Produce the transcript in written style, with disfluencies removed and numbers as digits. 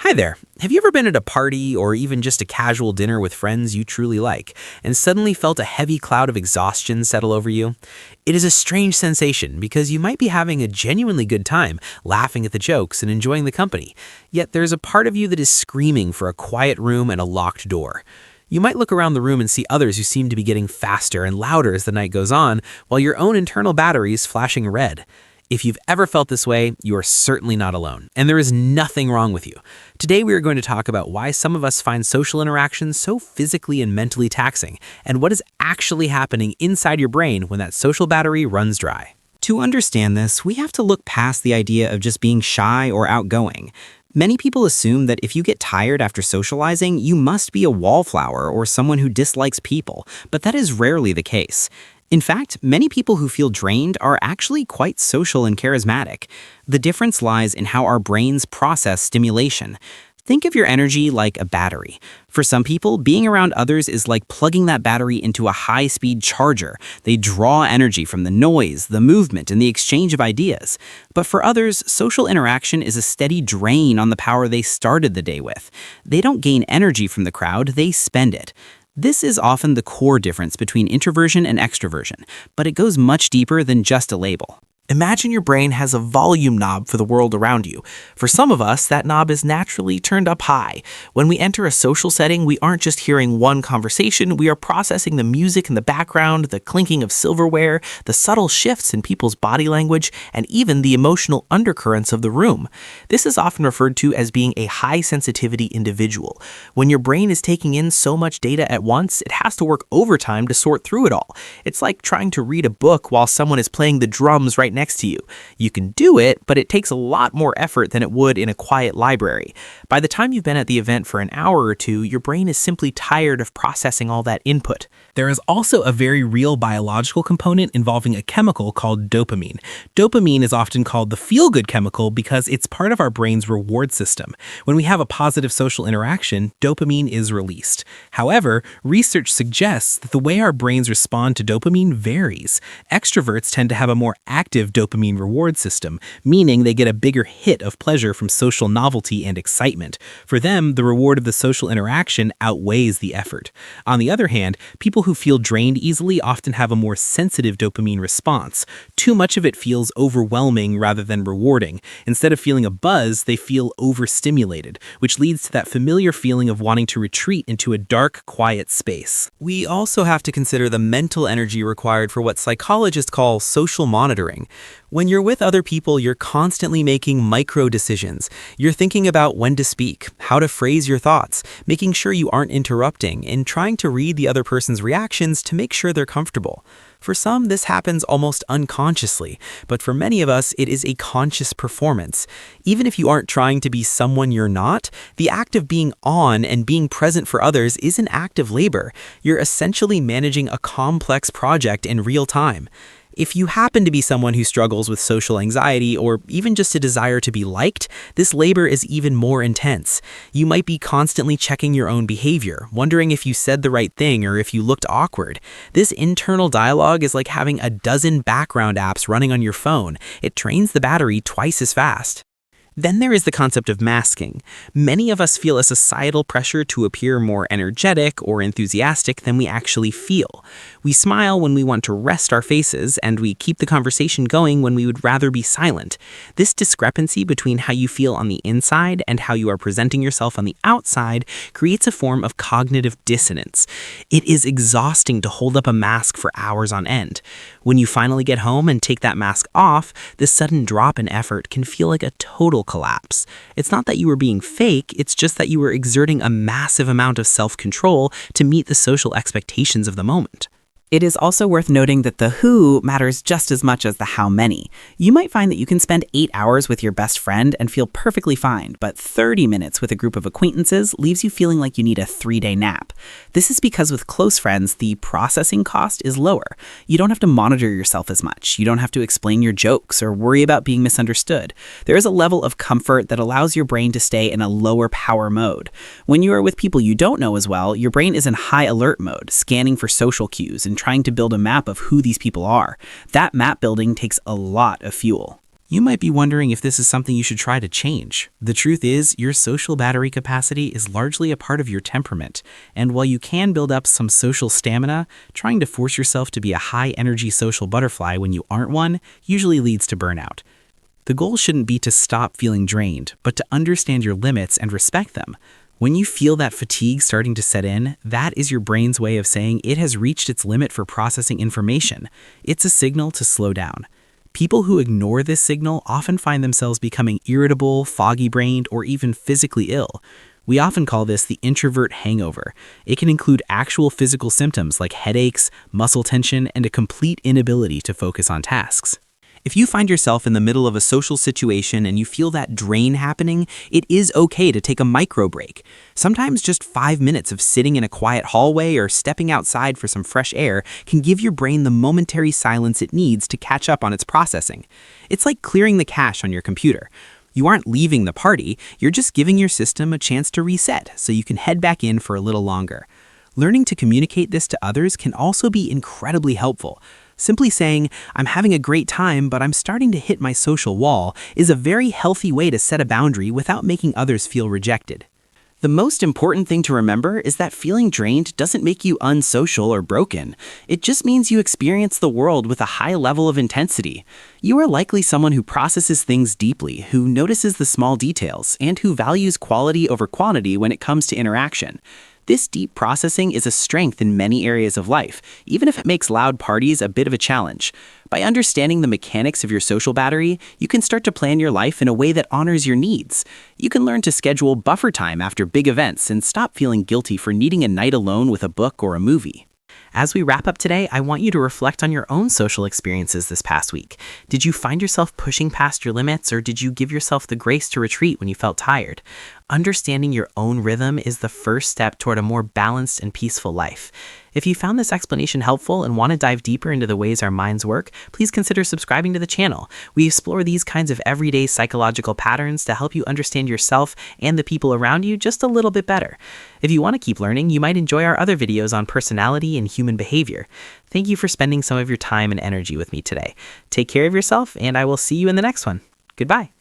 Hi there. Have you ever been at a party or even just a casual dinner with friends you truly like and suddenly felt a heavy cloud of exhaustion settle over you? It is a strange sensation because you might be having a genuinely good time, laughing at the jokes and enjoying the company, yet there's a part of you that is screaming for a quiet room and a locked door. You might look around the room and see others who seem to be getting faster and louder as the night goes on, while your own internal battery is flashing red. If you've ever felt this way, you are certainly not alone, and there is nothing wrong with you. Today we are going to talk about why some of us find social interactions so physically and mentally taxing, and what is actually happening inside your brain when that social battery runs dry. To understand this, we have to look past the idea of just being shy or outgoing. Many people assume that if you get tired after socializing, you must be a wallflower or someone who dislikes people, but that is rarely the case. In fact, many people who feel drained are actually quite social and charismatic. The difference lies in how our brains process stimulation. Think of your energy like a battery. For some people, being around others is like plugging that battery into a high-speed charger. They draw energy from the noise, the movement, and the exchange of ideas. But for others, social interaction is a steady drain on the power they started the day with. They don't gain energy from the crowd, they spend it. This is often the core difference between introversion and extroversion, but it goes much deeper than just a label. Imagine your brain has a volume knob for the world around you. For some of us, that knob is naturally turned up high. When we enter a social setting, we aren't just hearing one conversation, we are processing the music in the background, the clinking of silverware, the subtle shifts in people's body language, and even the emotional undercurrents of the room. This is often referred to as being a high-sensitivity individual. When your brain is taking in so much data at once, it has to work overtime to sort through it all. It's like trying to read a book while someone is playing the drums right next to you. You can do it, but it takes a lot more effort than it would in a quiet library. By the time you've been at the event for an hour or two, your brain is simply tired of processing all that input. There is also a very real biological component involving a chemical called dopamine. Dopamine is often called the feel-good chemical because it's part of our brain's reward system. When we have a positive social interaction, dopamine is released. However, research suggests that the way our brains respond to dopamine varies. Extroverts tend to have a more active dopamine reward system, meaning they get a bigger hit of pleasure from social novelty and excitement. For them, the reward of the social interaction outweighs the effort. On the other hand, people who feel drained easily often have a more sensitive dopamine response. Too much of it feels overwhelming rather than rewarding. Instead of feeling a buzz, they feel overstimulated, which leads to that familiar feeling of wanting to retreat into a dark, quiet space. We also have to consider the mental energy required for what psychologists call social monitoring. When you're with other people, you're constantly making micro decisions. You're thinking about when to speak, how to phrase your thoughts, making sure you aren't interrupting, and trying to read the other person's reactions to make sure they're comfortable. For some, this happens almost unconsciously, but for many of us, it is a conscious performance. Even if you aren't trying to be someone you're not, the act of being on and being present for others is an act of labor. You're essentially managing a complex project in real time. If you happen to be someone who struggles with social anxiety or even just a desire to be liked, this labor is even more intense. You might be constantly checking your own behavior, wondering if you said the right thing or if you looked awkward. This internal dialogue is like having a dozen background apps running on your phone. It drains the battery twice as fast. Then there is the concept of masking. Many of us feel a societal pressure to appear more energetic or enthusiastic than we actually feel. We smile when we want to rest our faces, and we keep the conversation going when we would rather be silent. This discrepancy between how you feel on the inside and how you are presenting yourself on the outside creates a form of cognitive dissonance. It is exhausting to hold up a mask for hours on end. When you finally get home and take that mask off, this sudden drop in effort can feel like a total collapse. It's not that you were being fake, it's just that you were exerting a massive amount of self-control to meet the social expectations of the moment. It is also worth noting that the who matters just as much as the how many. You might find that you can spend 8 hours with your best friend and feel perfectly fine, but 30 minutes with a group of acquaintances leaves you feeling like you need a 3-day nap. This is because with close friends, the processing cost is lower. You don't have to monitor yourself as much. You don't have to explain your jokes or worry about being misunderstood. There is a level of comfort that allows your brain to stay in a lower power mode. When you are with people you don't know as well, your brain is in high alert mode, scanning for social cues and trying to build a map of who these people are. That map building takes a lot of fuel. You might be wondering if this is something you should try to change. The truth is, your social battery capacity is largely a part of your temperament, and while you can build up some social stamina, trying to force yourself to be a high-energy social butterfly when you aren't one usually leads to burnout. The goal shouldn't be to stop feeling drained, but to understand your limits and respect them. When you feel that fatigue starting to set in, that is your brain's way of saying it has reached its limit for processing information. It's a signal to slow down. People who ignore this signal often find themselves becoming irritable, foggy-brained, or even physically ill. We often call this the introvert hangover. It can include actual physical symptoms like headaches, muscle tension, and a complete inability to focus on tasks. If you find yourself in the middle of a social situation and you feel that drain happening, it is okay to take a micro break. Sometimes just 5 minutes of sitting in a quiet hallway or stepping outside for some fresh air can give your brain the momentary silence it needs to catch up on its processing. It's like clearing the cache on your computer. You aren't leaving the party, you're just giving your system a chance to reset so you can head back in for a little longer. Learning to communicate this to others can also be incredibly helpful. Simply saying, "I'm having a great time, but I'm starting to hit my social wall," is a very healthy way to set a boundary without making others feel rejected. The most important thing to remember is that feeling drained doesn't make you unsocial or broken. It just means you experience the world with a high level of intensity. You are likely someone who processes things deeply, who notices the small details, and who values quality over quantity when it comes to interaction. This deep processing is a strength in many areas of life, even if it makes loud parties a bit of a challenge. By understanding the mechanics of your social battery, you can start to plan your life in a way that honors your needs. You can learn to schedule buffer time after big events and stop feeling guilty for needing a night alone with a book or a movie. As we wrap up today, I want you to reflect on your own social experiences this past week. Did you find yourself pushing past your limits, or did you give yourself the grace to retreat when you felt tired? Understanding your own rhythm is the first step toward a more balanced and peaceful life. If you found this explanation helpful and want to dive deeper into the ways our minds work, please consider subscribing to the channel. We explore these kinds of everyday psychological patterns to help you understand yourself and the people around you just a little bit better. If you want to keep learning, you might enjoy our other videos on personality and human behavior. Thank you for spending some of your time and energy with me today. Take care of yourself, and I will see you in the next one. Goodbye.